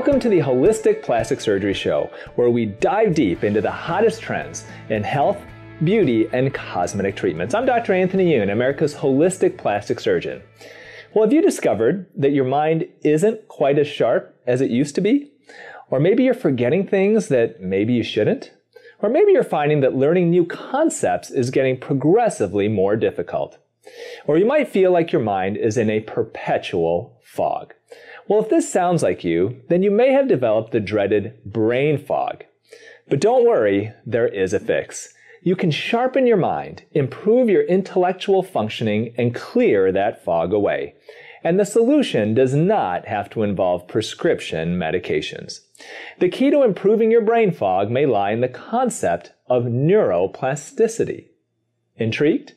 Welcome to the Holistic Plastic Surgery Show, where we dive deep into the hottest trends in health, beauty, and cosmetic treatments. I'm Dr. Anthony Youn, America's holistic plastic surgeon. Well, have you discovered that your mind isn't quite as sharp as it used to be? Or maybe you're forgetting things that maybe you shouldn't? Or maybe you're finding that learning new concepts is getting progressively more difficult. Or you might feel like your mind is in a perpetual fog. Well, if this sounds like you, then you may have developed the dreaded brain fog. But don't worry, there is a fix. You can sharpen your mind, improve your intellectual functioning, and clear that fog away. And the solution does not have to involve prescription medications. The key to improving your brain fog may lie in the concept of neuroplasticity. Intrigued?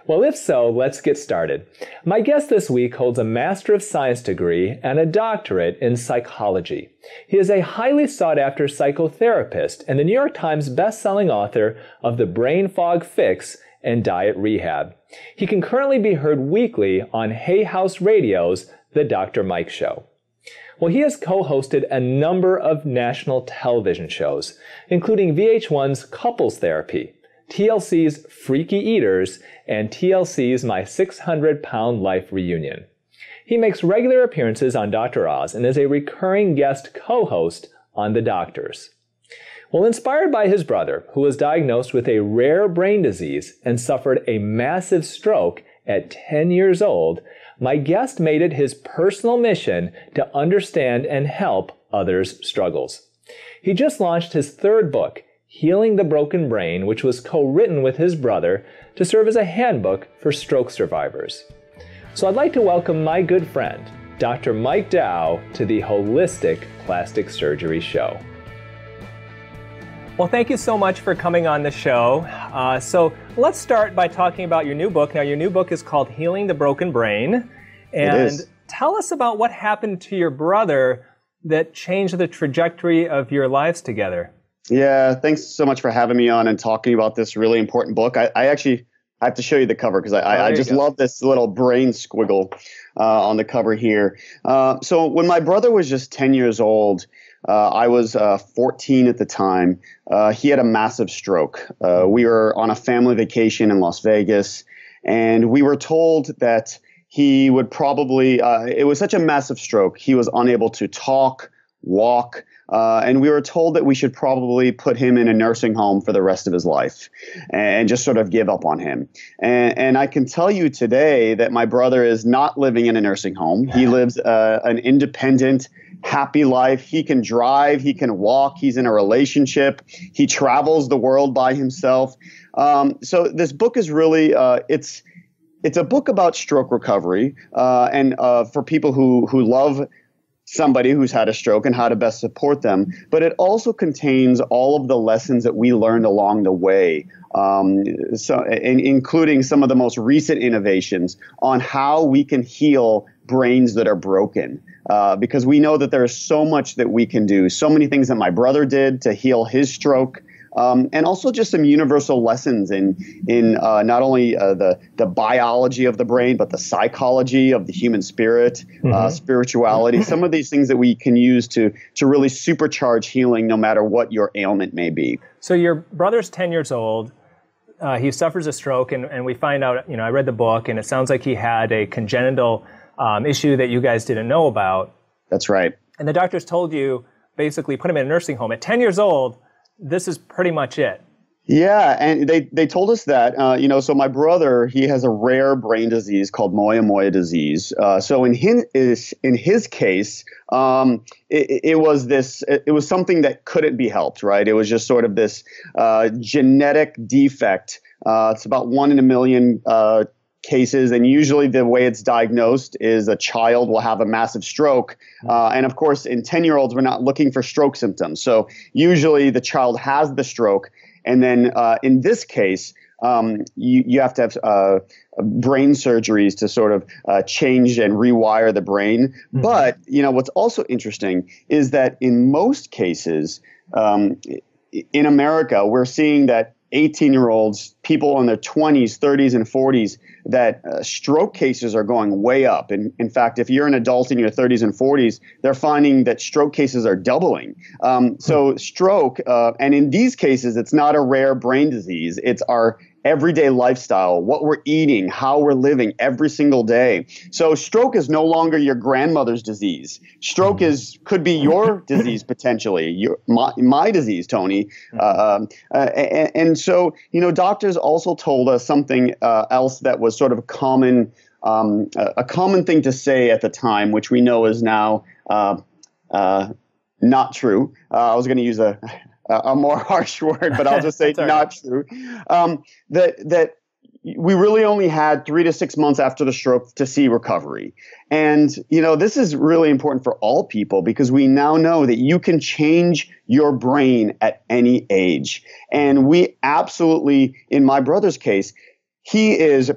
Well, if so, let's get started. My guest this week holds a Master of Science degree and a doctorate in psychology. He is a highly sought-after psychotherapist and the New York Times best-selling author of The Brain Fog Fix and Diet Rehab. He can currently be heard weekly on Hay House Radio's The Dr. Mike Show. Well, he has co-hosted a number of national television shows, including VH1's Couples Therapy, TLC's Freaky Eaters, and TLC's My 600-Pound Life Reunion. He makes regular appearances on Dr. Oz and is a recurring guest co-host on The Doctors. Well, inspired by his brother, who was diagnosed with a rare brain disease and suffered a massive stroke at 10 years old, my guest made it his personal mission to understand and help others' struggles. He just launched his third book, Healing the Broken Brain, which was co-written with his brother to serve as a handbook for stroke survivors. So I'd like to welcome my good friend, Dr. Mike Dow, to the Holistic Plastic Surgery Show. Well, thank you so much for coming on the show. So let's start by talking about your new book. Now, your new book is called Healing the Broken Brain. And tell us about what happened to your brother that changed the trajectory of your lives together. Yeah, thanks so much for having me on and talking about this really important book. I actually have to show you the cover because I just love this little brain squiggle on the cover here. So when my brother was just 10 years old, I was 14 at the time. He had a massive stroke. We were on a family vacation in Las Vegas, and we were told that he would probably, it was such a massive stroke, he was unable to talk, walk, and we were told that we should probably put him in a nursing home for the rest of his life and just sort of give up on him. And I can tell you today that my brother is not living in a nursing home. He lives an independent, happy life. He can drive, he can walk, he's in a relationship, he travels the world by himself. So this book is really, it's a book about stroke recovery and for people who love somebody who's had a stroke and how to best support them. But it also contains all of the lessons that we learned along the way, including some of the most recent innovations on how we can heal brains that are broken. Because we know that there is so much that we can do, so many things that my brother did to heal his stroke. And also just some universal lessons in not only the biology of the brain, but the psychology of the human spirit, spirituality, some of these things that we can use to really supercharge healing no matter what your ailment may be. So your brother's 10 years old. He suffers a stroke, and we find out, I read the book, and it sounds like he had a congenital issue that you guys didn't know about. That's right. And the doctors told you, basically, put him in a nursing home. At 10 years old, this is pretty much it. Yeah, and they told us that, so my brother, he has a rare brain disease called moyamoya disease. So in his case, it was something that couldn't be helped, right? It was just sort of this genetic defect. It's about 1 in a million cases, and usually the way it's diagnosed is a child will have a massive stroke. And of course, in 10-year-olds, we're not looking for stroke symptoms. So usually the child has the stroke. And then in this case, you have to have brain surgeries to sort of change and rewire the brain. But, what's also interesting is that in most cases in America, we're seeing that 18-year-olds, people in their 20s, 30s, and 40s, that stroke cases are going way up. And in fact, if you're an adult in your 30s and 40s, they're finding that stroke cases are doubling. So stroke, and in these cases, it's not a rare brain disease. It's our everyday lifestyle, what we're eating, how we're living every single day. So stroke is no longer your grandmother's disease. Stroke could be your disease potentially, my disease, Tony. And so, doctors also told us something else that was sort of a common thing to say at the time, which we know is now not true. I was going to use a more harsh word, but I'll just say not true. That we really only had 3 to 6 months after the stroke to see recovery. And, this is really important for all people, because we now know that you can change your brain at any age. And we absolutely, in my brother's case, he is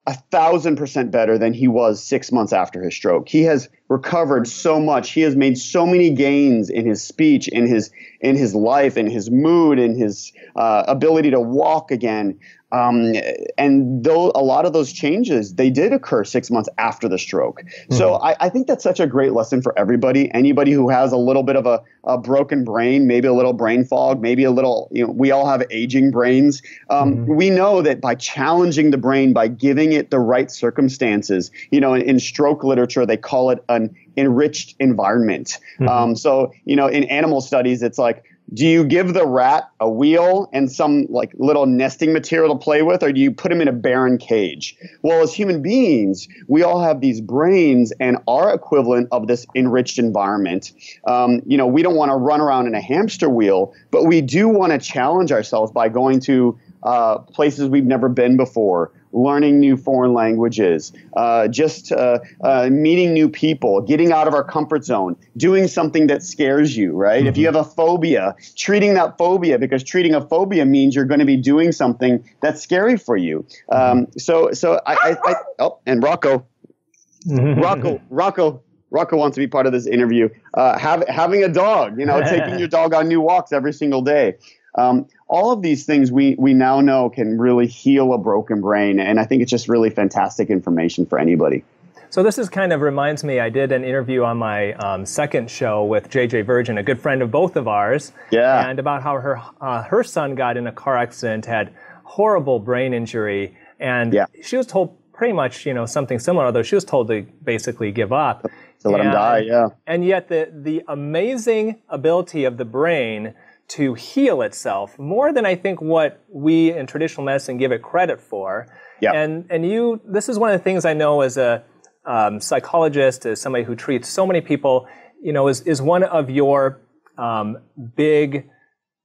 1,000% better than he was 6 months after his stroke. He has recovered so much. He has made so many gains in his speech, in his life, in his mood, in his ability to walk again. And though a lot of those changes, they did occur 6 months after the stroke. So I think that's such a great lesson for everybody. Anybody who has a little bit of a broken brain, maybe a little brain fog, maybe a little, we all have aging brains. We know that by challenging the brain, by giving it the right circumstances, in stroke literature, they call it an enriched environment. So, in animal studies, it's like, do you give the rat a wheel and some like little nesting material to play with, or do you put him in a barren cage? Well, as human beings, we all have these brains and our equivalent of this enriched environment. We don't want to run around in a hamster wheel, but we do want to challenge ourselves by going to places we've never been before, learning new foreign languages, meeting new people, getting out of our comfort zone, doing something that scares you, right? If you have a phobia, treating that phobia, because treating a phobia means you're going to be doing something that's scary for you. And Rocco wants to be part of this interview. Having a dog, taking your dog on new walks every single day. All of these things we now know can really heal a broken brain. And I think it's just really fantastic information for anybody. So this is kind of reminds me, I did an interview on my second show with JJ Virgin, a good friend of both of ours. Yeah. And about how her son got in a car accident, had horrible brain injury. And she was told pretty much, something similar, although she was told to basically give up. To let him die, yeah. And yet the amazing ability of the brain to heal itself, more than I think what we in traditional medicine give it credit for. Yep. And this is one of the things I know as a psychologist, as somebody who treats so many people, is one of your big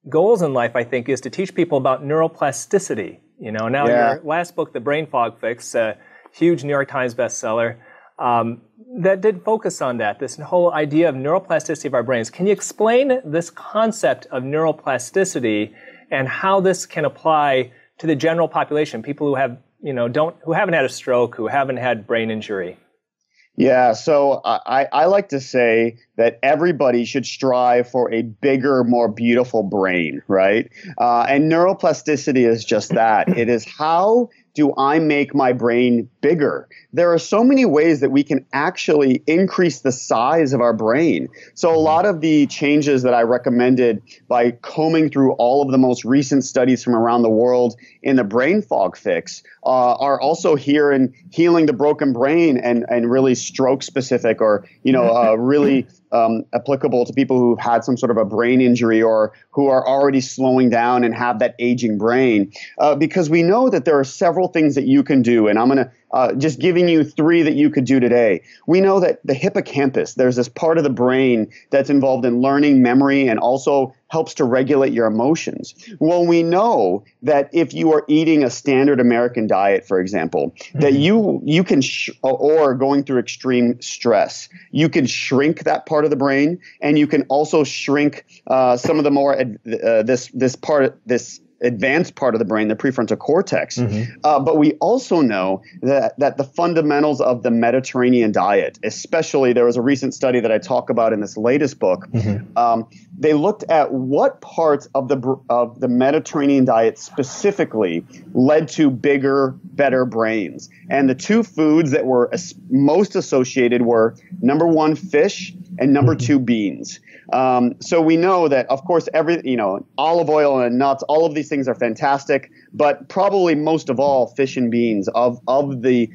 goals in life, I think, is to teach people about neuroplasticity. Your last book, The Brain Fog Fix, a huge New York Times bestseller, that did focus on that, this whole idea of neuroplasticity of our brains. Can you explain this concept of neuroplasticity and how this can apply to the general population, people who have, who haven't had a stroke, who haven't had brain injury? Yeah, so I like to say that everybody should strive for a bigger, more beautiful brain, right? And neuroplasticity is just that. It is how do I make my brain bigger? There are so many ways that we can actually increase the size of our brain. So a lot of the changes that I recommended by combing through all of the most recent studies from around the world in the brain fog fix are also here in healing the broken brain and really stroke specific, or, really applicable to people who've had some sort of a brain injury or who are already slowing down and have that aging brain. Because we know that there are several things that you can do. And I'm going to just giving you 3 that you could do today. We know that the hippocampus, there's this part of the brain that's involved in learning, memory, and also helps to regulate your emotions. Well, we know that if you are eating a standard American diet, for example, that you can, or going through extreme stress, you can shrink that part of the brain, and you can also shrink some of the more advanced part of the brain, the prefrontal cortex. But we also know that the fundamentals of the Mediterranean diet, especially there was a recent study that I talk about in this latest book. They looked at what parts of the Mediterranean diet specifically led to bigger, better brains. And the two foods that were most associated were number one, fish, and number two, beans. So we know that, of course, olive oil and nuts, all of these things are fantastic, but probably most of all, fish and beans of the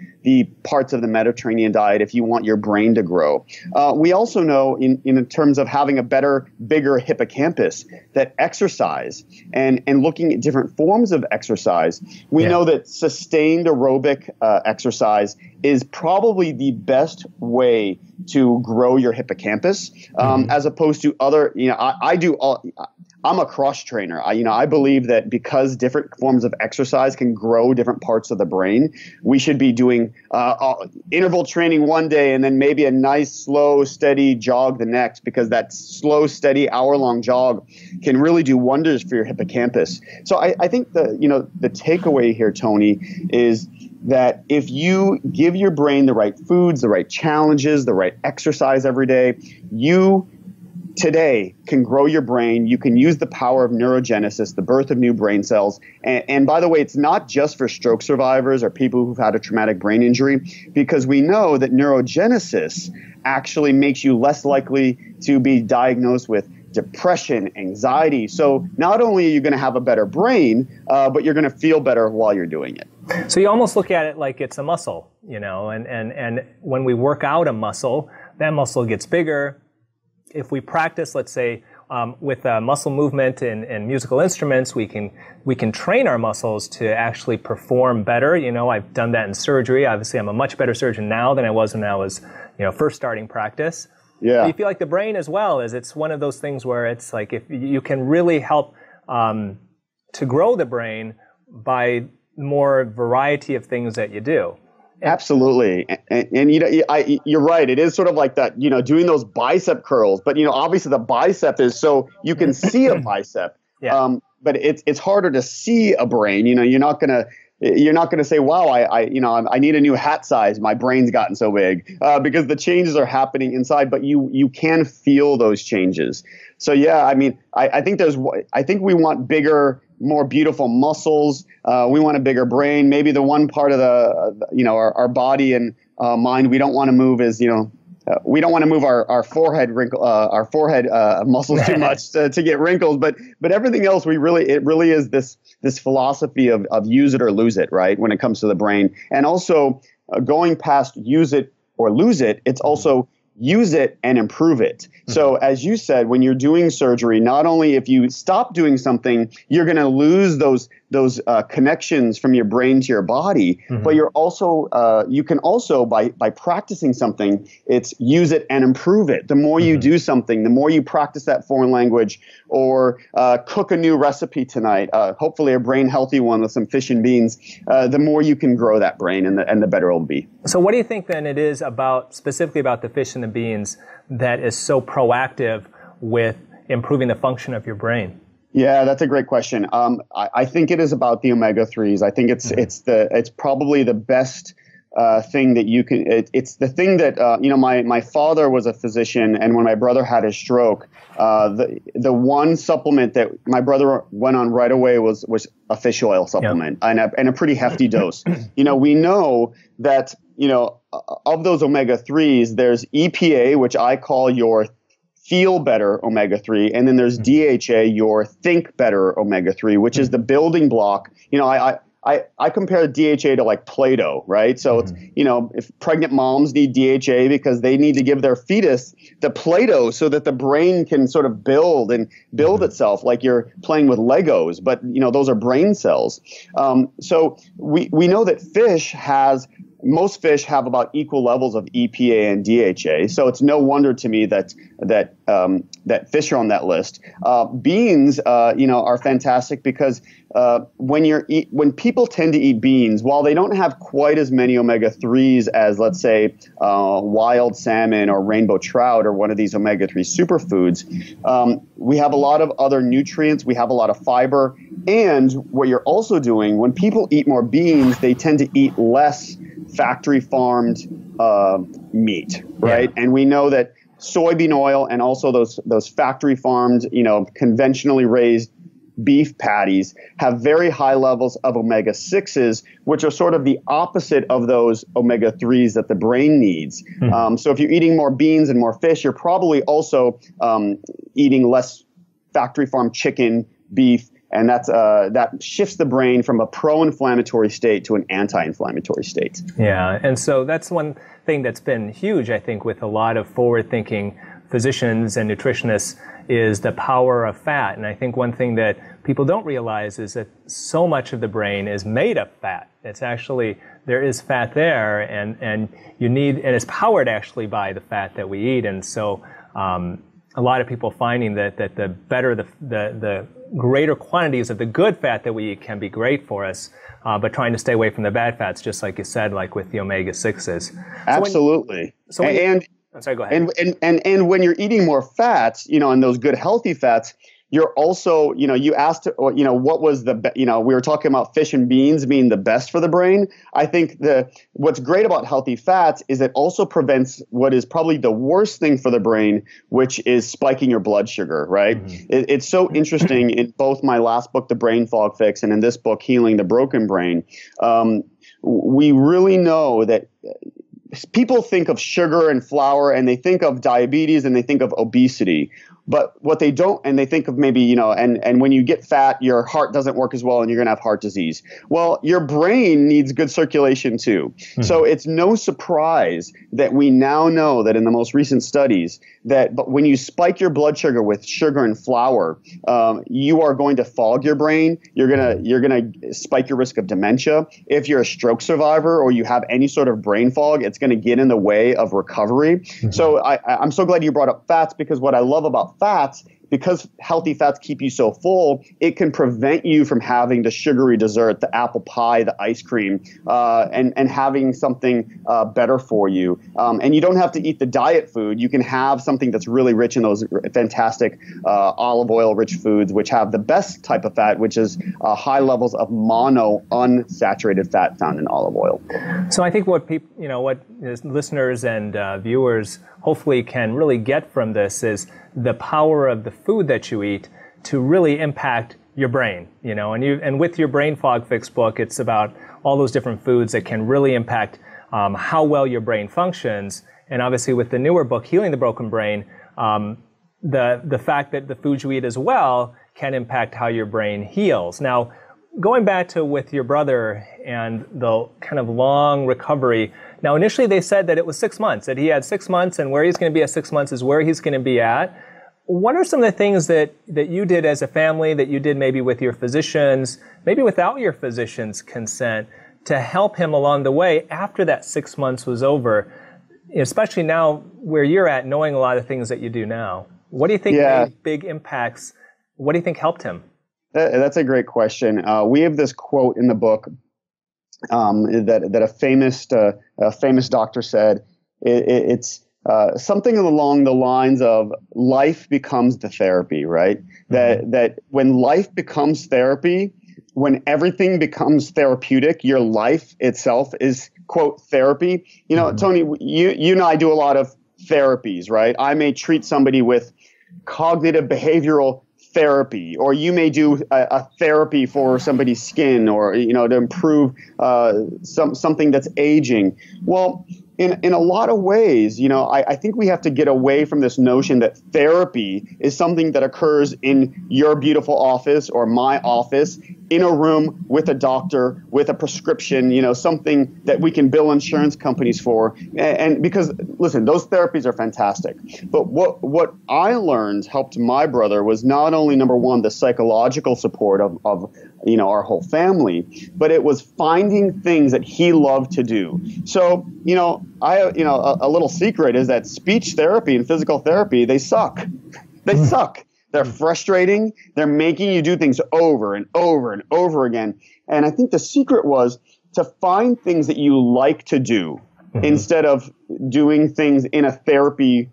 parts of the Mediterranean diet if you want your brain to grow. We also know in terms of having a better, bigger hippocampus, that exercise and looking at different forms of exercise, we know that sustained aerobic exercise is probably the best way to grow your hippocampus, as opposed to other, I'm a cross trainer. I believe that because different forms of exercise can grow different parts of the brain, we should be doing interval training one day and then maybe a nice, slow, steady jog the next, because that slow, steady hour-long jog can really do wonders for your hippocampus. So I think the takeaway here, Tony, is that if you give your brain the right foods, the right challenges, the right exercise every day, you today can grow your brain. You can use the power of neurogenesis, the birth of new brain cells. And by the way, it's not just for stroke survivors or people who've had a traumatic brain injury, because we know that neurogenesis actually makes you less likely to be diagnosed with depression, anxiety. So not only are you going to have a better brain, but you're going to feel better while you're doing it. So you almost look at it like it's a muscle, and when we work out a muscle, that muscle gets bigger. If we practice, let's say, with muscle movement and musical instruments, we can train our muscles to actually perform better. I've done that in surgery. Obviously, I'm a much better surgeon now than I was when I was, first starting practice. Yeah. You feel like the brain as well it's one of those things where it's like if you can really help to grow the brain by more variety of things that you do. Absolutely. And you're right. It is sort of like that, doing those bicep curls, but obviously the bicep is so you can see a bicep, but it's harder to see a brain. You're not going to say, wow, I need a new hat size. My brain's gotten so big, because the changes are happening inside, but you can feel those changes. So yeah, I think we want bigger, more beautiful muscles. We want a bigger brain. Maybe the one part of our body and mind we don't want to move is, we don't want to move our forehead muscles too much to get wrinkles, but everything else it really is this philosophy of use it or lose it, right? When it comes to the brain, and also going past use it or lose it, it's also use it and improve it. So as you said, when you're doing surgery, not only if you stop doing something, you're going to lose those connections from your brain to your body, but you can also by practicing something, it's use it and improve it. The more you do something, the more you practice that foreign language, or cook a new recipe tonight, hopefully a brain healthy one with some fish and beans, the more you can grow that brain and the better it'll be. So what do you think then it is specifically about the fish and the beans that is so proactive with improving the function of your brain? Yeah, that's a great question. I think it is about the omega-3s. I think it's probably the best thing that you can. It's the thing that my father was a physician, and when my brother had his stroke, the one supplement that my brother went on right away was a fish oil supplement, and a pretty hefty dose. We know that of those omega-3s, there's EPA, which I call your feel better omega-3, and then there's DHA, your think better omega-3, which is the building block. I compare DHA to like Play-Doh, right? So it's, if pregnant moms need DHA because they need to give their fetus the Play-Doh so that the brain can sort of build itself, like you're playing with Legos, but those are brain cells. So we know that fish has most fish have about equal levels of EPA and DHA, so it's no wonder to me that fish are on that list. Beans, are fantastic because when people tend to eat beans, while they don't have quite as many omega-3s as, let's say, wild salmon or rainbow trout or one of these omega-3 superfoods, we have a lot of other nutrients. We have a lot of fiber. And what you're also doing, when people eat more beans, they tend to eat less factory farmed meat, right? Yeah. And we know that soybean oil and also those factory farmed, conventionally raised beef patties have very high levels of omega-6s, which are sort of the opposite of those omega-3s that the brain needs. Mm-hmm. So if you're eating more beans and more fish, you're probably also eating less factory farmed chicken, beef, and that shifts the brain from a pro-inflammatory state to an anti-inflammatory state. Yeah, and so that's one thing that's been huge, I think, with a lot of forward-thinking physicians and nutritionists is the power of fat. And I think one thing that people don't realize is that so much of the brain is made of fat. It's actually, there is fat there, and it's powered actually by the fat that we eat. And so a lot of people finding that the better the greater quantities of the good fat that we eat can be great for us, but trying to stay away from the bad fats, just like you said, like with the omega-6s. Absolutely. I'm sorry, go ahead. And when you're eating more fats, and those good healthy fats, you're also, you asked, what was we were talking about fish and beans being the best for the brain. I think what's great about healthy fats is it also prevents what is probably the worst thing for the brain, which is spiking your blood sugar, right? Mm-hmm. It's so interesting in both my last book, The Brain Fog Fix, and in this book, Healing the Broken Brain. We really know that people think of sugar and flour and they think of diabetes and they think of obesity. But what they don't, and they think of maybe, and when you get fat, your heart doesn't work as well and you're going to have heart disease. Well, your brain needs good circulation too. Mm-hmm. So it's no surprise that we now know that in the most recent studies but when you spike your blood sugar with sugar and flour, you are going to fog your brain. You're going to spike your risk of dementia. If you're a stroke survivor or you have any sort of brain fog, it's going to get in the way of recovery. Mm-hmm. So I'm so glad you brought up fats, because what I love about fats, because healthy fats keep you so full, it can prevent you from having the sugary dessert, the apple pie, the ice cream, and having something better for you. And you don't have to eat the diet food. You can have something that's really rich in those fantastic olive oil rich foods, which have the best type of fat, which is high levels of mono unsaturated fat found in olive oil. So I think what listeners and viewers hopefully can really get from this is the power of the food that you eat to really impact your brain, and with your Brain Fog Fix book, it's about all those different foods that can really impact how well your brain functions. And obviously with the newer book, Healing the Broken Brain, the fact that the foods you eat as well can impact how your brain heals. Now, going back to with your brother and the kind of long recovery, now initially they said that it was 6 months, that he had 6 months, and where he's going to be at 6 months is where he's going to be at. What are some of the things that you did as a family, that you did maybe with your physicians, maybe without your physician's consent, to help him along the way after that 6 months was over, especially now where you're at, knowing a lot of things that you do now? What do you think made big impacts? What do you think helped him? That's a great question. We have this quote in the book that a famous doctor said. It's something along the lines of life becomes the therapy, right? Mm-hmm. That when life becomes therapy, when everything becomes therapeutic, your life itself is, quote, therapy. Mm-hmm. Tony, you and I do a lot of therapies, right? I may treat somebody with cognitive behavioral therapy, or you may do a therapy for somebody's skin, or to improve something that's aging. Well, in a lot of ways, I think we have to get away from this notion that therapy is something that occurs in your beautiful office or my office, in a room with a doctor, with a prescription, something that we can bill insurance companies for. And because, listen, those therapies are fantastic. But what I learned helped my brother was not only, number one, the psychological support of our whole family, but it was finding things that he loved to do. So, a little secret is that speech therapy and physical therapy, they suck. They suck. They're frustrating. They're making you do things over and over and over again. And I think the secret was to find things that you like to do instead of doing things in a therapy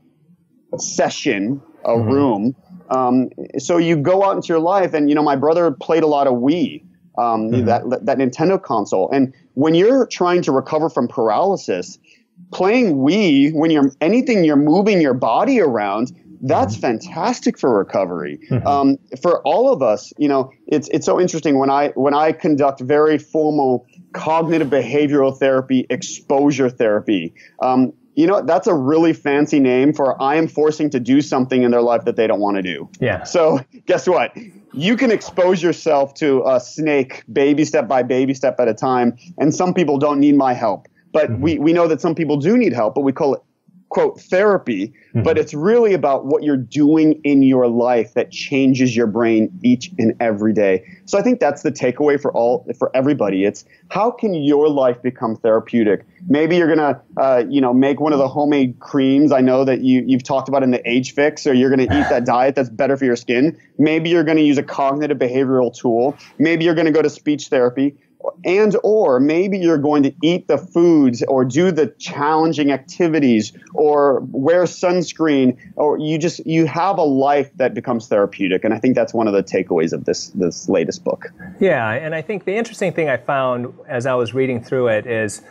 session, a room. So you go out into your life, and my brother played a lot of Wii, that Nintendo console. And when you're trying to recover from paralysis, playing Wii, when you're moving your body around, that's fantastic for recovery. For all of us, it's so interesting when I conduct very formal cognitive behavioral therapy, exposure therapy. That's a really fancy name for I am forcing to do something in their life that they don't want to do. Yeah. So guess what? You can expose yourself to a snake baby step by baby step at a time. And some people don't need my help. But we know that some people do need help, but we call it, quote, therapy. But it's really about what you're doing in your life that changes your brain each and every day. So I think that's the takeaway for everybody. It's how can your life become therapeutic? Maybe you're going to, make one of the homemade creams I know that you've talked about in the Age Fix, or you're going to eat that diet that's better for your skin. Maybe you're going to use a cognitive behavioral tool. Maybe you're going to go to speech therapy. Or maybe you're going to eat the foods or do the challenging activities or wear sunscreen, or you have a life that becomes therapeutic. And I think that's one of the takeaways of this latest book. Yeah, and I think the interesting thing I found as I was reading through it is,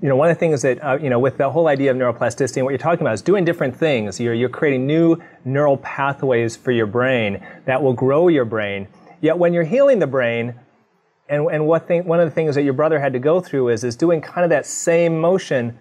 one of the things that, with the whole idea of neuroplasticity and what you're talking about is doing different things. You're creating new neural pathways for your brain that will grow your brain. Yet when you're healing the brain, and one of the things that your brother had to go through is doing kind of that same motion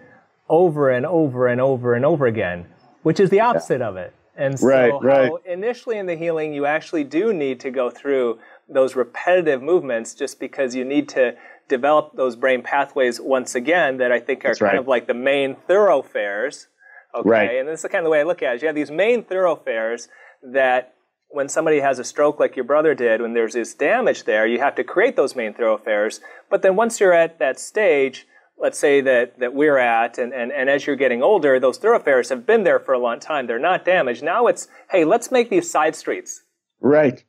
over and over and over and over again, which is the opposite of it. And so how initially in the healing, you actually do need to go through those repetitive movements just because you need to develop those brain pathways once again that I think are kind of like the main thoroughfares. Okay, and this is kind of the way I look at it. You have these main thoroughfares that when somebody has a stroke like your brother did, when there's this damage there, you have to create those main thoroughfares. But then once you're at that stage, let's say that we're at, and as you're getting older, those thoroughfares have been there for a long time. They're not damaged. Now it's, hey, let's make these side streets. Right.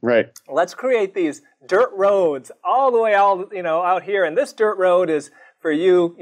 Let's create these dirt roads all the way out here. And this dirt road is for you,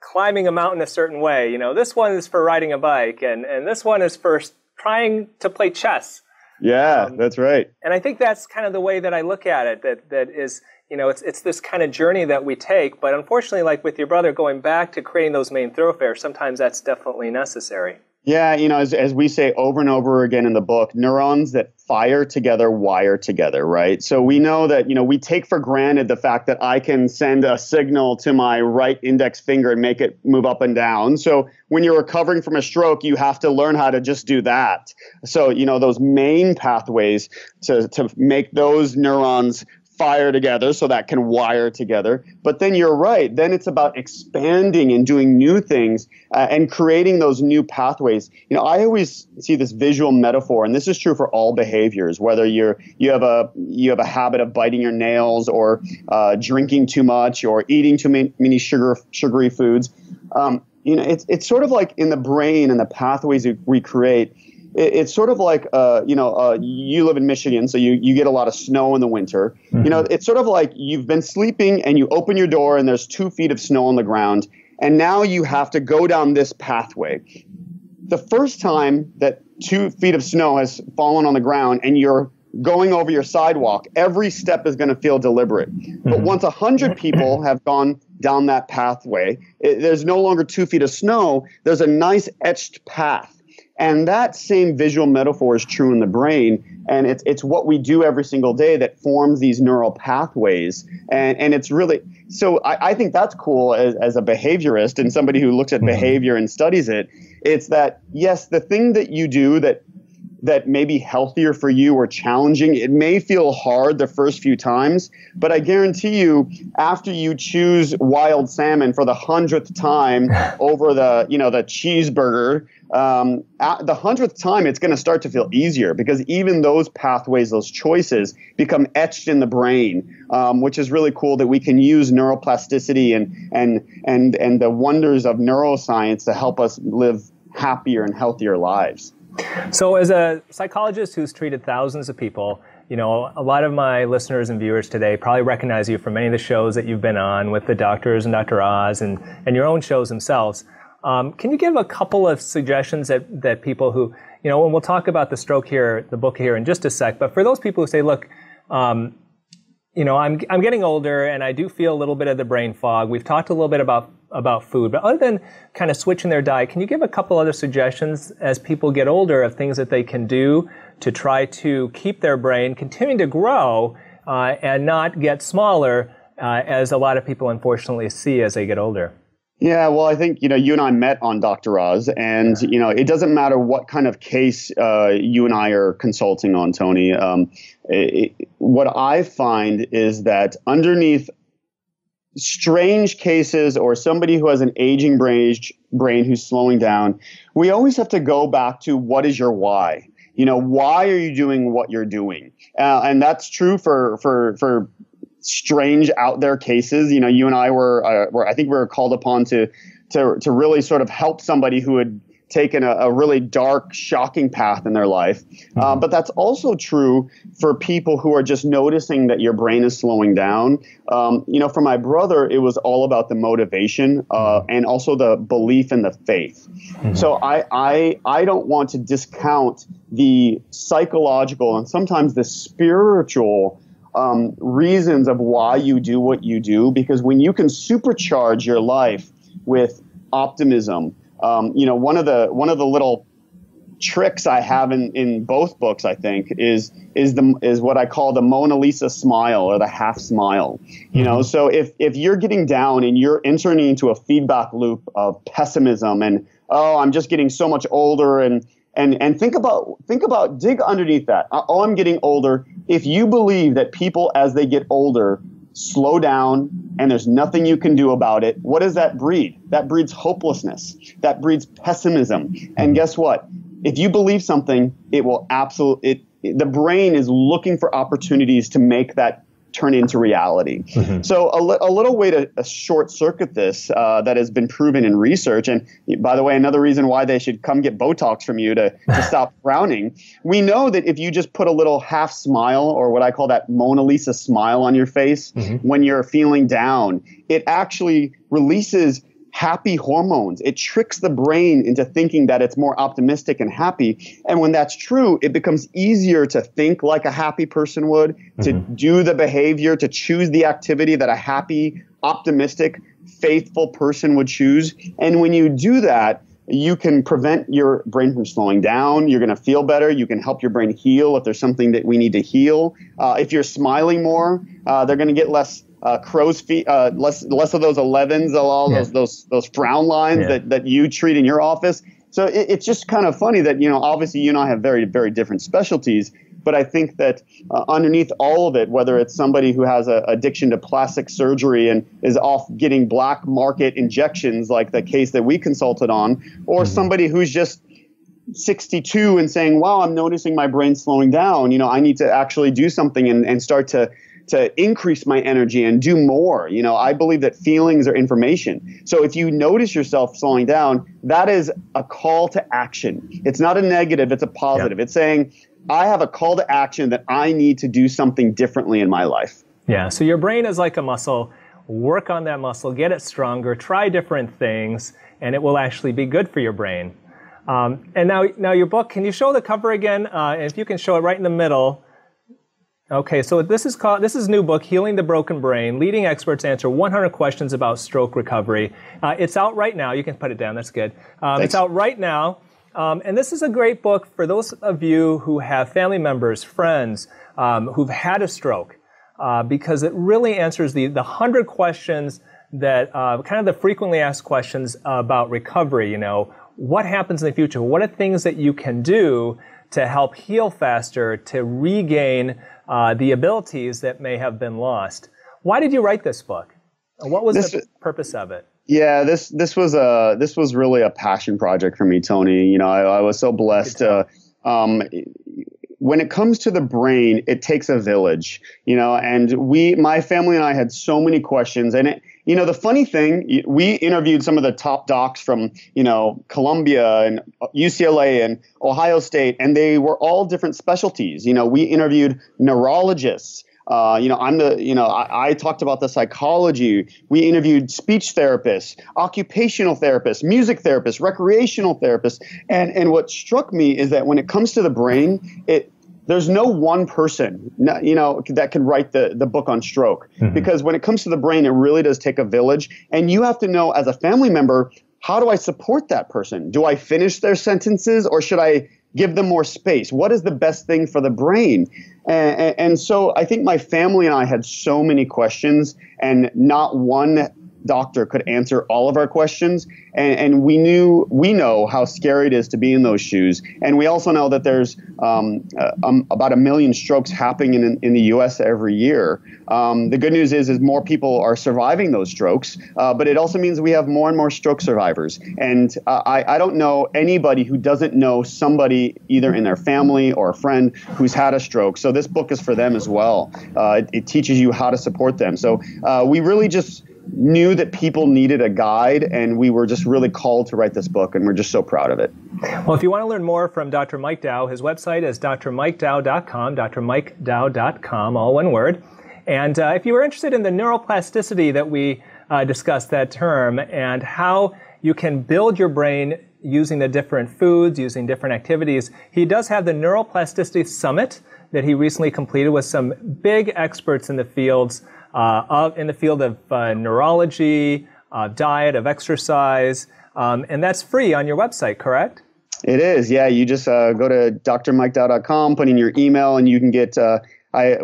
climbing a mountain a certain way. This one is for riding a bike, and this one is for trying to play chess. Yeah, that's right. And I think that's kind of the way that I look at it, that is, it's this kind of journey that we take. But unfortunately, like with your brother, going back to creating those main thoroughfares, sometimes that's definitely necessary. Yeah, as we say over and over again in the book, neurons that fire together wire together, right? So we know that, we take for granted the fact that I can send a signal to my right index finger and make it move up and down. So when you're recovering from a stroke, you have to learn how to just do that. So, those main pathways to make those neurons fire together so that can wire together. But then you're right. Then it's about expanding and doing new things and creating those new pathways. I always see this visual metaphor, and this is true for all behaviors, whether you have a habit of biting your nails or drinking too much or eating too many sugary foods. It's sort of like in the brain and the pathways we create. It's sort of like, you live in Michigan, so you get a lot of snow in the winter. It's sort of like you've been sleeping and you open your door and there's 2 feet of snow on the ground. And now you have to go down this pathway. The first time that 2 feet of snow has fallen on the ground and you're going over your sidewalk, every step is going to feel deliberate. But once 100 people have gone down that pathway, there's no longer 2 feet of snow. There's a nice etched path. And that same visual metaphor is true in the brain. And it's what we do every single day that forms these neural pathways. And it's really, so I think that's cool as a behaviorist and somebody who looks at behavior and studies it. It's that, yes, the thing that you do that that may be healthier for you or challenging. It may feel hard the first few times, but I guarantee you, after you choose wild salmon for the 100th time over the cheeseburger, at the 100th time, it's going to start to feel easier, because even those pathways, those choices become etched in the brain, which is really cool that we can use neuroplasticity and the wonders of neuroscience to help us live happier and healthier lives. So as a psychologist who's treated thousands of people, a lot of my listeners and viewers today probably recognize you from many of the shows that you've been on with the doctors and Dr. Oz and your own shows themselves. Can you give a couple of suggestions that people who, and we'll talk about the stroke here, the book here in just a sec, but for those people who say, look, I'm getting older and I do feel a little bit of the brain fog. We've talked a little bit about food, but other than kind of switching their diet, can you give a couple other suggestions as people get older of things that they can do to try to keep their brain continuing to grow and not get smaller as a lot of people unfortunately see as they get older? Yeah, well, I think, you and I met on Dr. Oz, and, it doesn't matter what kind of case you and I are consulting on, Tony. What I find is that underneath strange cases or somebody who has an aging brain who's slowing down, we always have to go back to, what is your why? Why are you doing what you're doing? And that's true for strange out there cases. You and I were I think we were called upon to really sort of help somebody who had taken a really dark, shocking path in their life. But that's also true for people who are just noticing that your brain is slowing down. For my brother, it was all about the motivation and also the belief in the faith. So I don't want to discount the psychological and sometimes the spiritual reasons of why you do what you do, because when you can supercharge your life with optimism, one of the little tricks I have in both books, I think, is what I call the Mona Lisa smile, or the half smile. So if you're getting down and you're entering into a feedback loop of pessimism and, oh, I'm just getting so much older, and think about, dig underneath that. Oh, I'm getting older. If you believe that people as they get older slow down and there's nothing you can do about it, what does that breed? That breeds hopelessness. That breeds pessimism. And guess what? If you believe something, it will the brain is looking for opportunities to make that turn into reality. So a little way to short circuit this that has been proven in research, and by the way, another reason why they should come get Botox from you to stop frowning. We know that if you just put a little half smile, or what I call that Mona Lisa smile on your face when you're feeling down, it actually releases happy hormones. It tricks the brain into thinking that it's more optimistic and happy. And when that's true, it becomes easier to think like a happy person would, to do the behavior, to choose the activity that a happy, optimistic, faithful person would choose. And when you do that, you can prevent your brain from slowing down. You're going to feel better. You can help your brain heal if there's something that we need to heal. If you're smiling more, they're going to get less crow's feet, less of those 11s, all those frown lines that you treat in your office. So it's just kind of funny that, obviously you and I have very, very different specialties, but I think that underneath all of it, whether it's somebody who has an addiction to plastic surgery and is off getting black market injections like the case that we consulted on, or somebody who's just 62 and saying, wow, I'm noticing my brain slowing down, I need to actually do something and start to increase my energy and do more. I believe that feelings are information. So if you notice yourself slowing down, that is a call to action. It's not a negative, it's a positive. It's saying, I have a call to action that I need to do something differently in my life. Yeah, so your brain is like a muscle. Work on that muscle, get it stronger, try different things, and it will actually be good for your brain. And now your book, can you show the cover again? And if you can show it right in the middle. Okay, so this is new book, Healing the Broken Brain. Leading experts answer 100 questions about stroke recovery. It's out right now. You can put it down. That's good. It's out right now. And this is a great book for those of you who have family members, friends who've had a stroke, because it really answers the 100 questions that kind of the frequently asked questions about recovery. What happens in the future? What are things that you can do to help heal faster, to regain the abilities that may have been lost. Why did you write this book? What was the purpose of it? Yeah, this was really a passion project for me, Tony. You know, I was so blessed. When it comes to the brain, it takes a village, you know, and my family and I had so many questions. And you know, the funny thing, we interviewed some of the top docs from, you know, Columbia and UCLA and Ohio State, and they were all different specialties. You know, we interviewed neurologists. You know, I talked about the psychology. We interviewed speech therapists, occupational therapists, music therapists, recreational therapists. And what struck me is that when it comes to the brain, there's no one person, you know, that can write the book on stroke. Mm-hmm. Because when it comes to the brain, it really does take a village. And you have to know, as a family member, how do I support that person? Do I finish their sentences, or should I give them more space? What is the best thing for the brain? And so I think my family and I had so many questions, and not one doctor could answer all of our questions. And we know how scary it is to be in those shoes. And we also know that there's about 1 million strokes happening in the U.S. every year. The good news is more people are surviving those strokes, but it also means we have more and more stroke survivors. And I don't know anybody who doesn't know somebody either in their family or a friend who's had a stroke. So this book is for them as well. It teaches you how to support them. So we really just knew that people needed a guide, and we were just really called to write this book, and we're just so proud of it. Well, if you want to learn more from Dr. Mike Dow, his website is drmikedow.com, drmikedow.com, all one word. And if you were interested in the neuroplasticity that we discussed, that term, and how you can build your brain using the different foods, using different activities, he does have the Neuroplasticity Summit that he recently completed with some big experts in the fields of neurology, diet, of exercise, and that's free on your website, correct? It is, yeah. You just go to drmikedow.com, put in your email, and you can get. I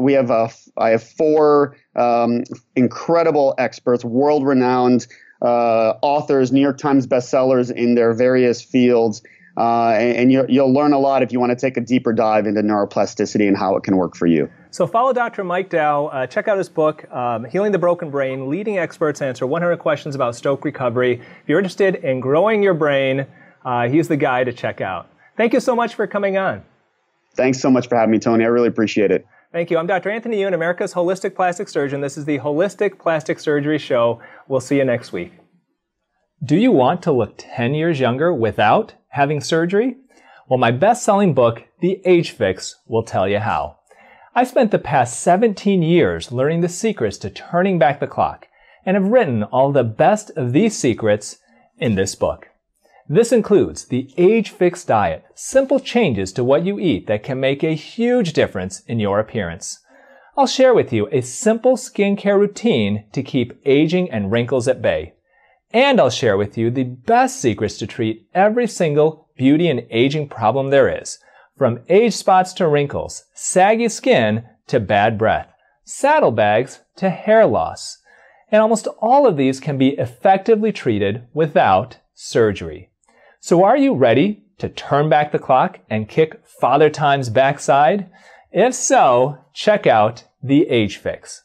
have 4 incredible experts, world-renowned authors, New York Times bestsellers in their various fields. And you'll learn a lot if you want to take a deeper dive into neuroplasticity and how it can work for you. So follow Dr. Mike Dow. Check out his book, Healing the Broken Brain, Leading Experts Answer 100 Questions About Stroke Recovery. If you're interested in growing your brain, he's the guy to check out. Thank you so much for coming on. Thanks so much for having me, Tony. I really appreciate it. Thank you. I'm Dr. Anthony Youn, America's Holistic Plastic Surgeon. This is the Holistic Plastic Surgery Show. We'll see you next week. Do you want to look 10 years younger without having surgery? Well, my best-selling book, The Age Fix, will tell you how. I spent the past 17 years learning the secrets to turning back the clock, and have written all the best of these secrets in this book. This includes the Age Fix diet, simple changes to what you eat that can make a huge difference in your appearance. I'll share with you a simple skincare routine to keep aging and wrinkles at bay. And I'll share with you the best secrets to treat every single beauty and aging problem there is, from age spots to wrinkles, saggy skin to bad breath, saddlebags to hair loss. And almost all of these can be effectively treated without surgery. So are you ready to turn back the clock and kick Father Time's backside? If so, check out The Age Fix.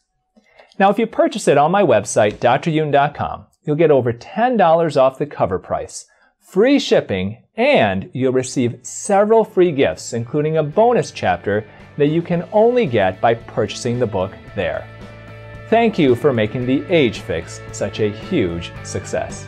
Now, if you purchase it on my website, dryoun.com, you'll get over $10 off the cover price, free shipping, and you'll receive several free gifts, including a bonus chapter that you can only get by purchasing the book there. Thank you for making The Age Fix such a huge success.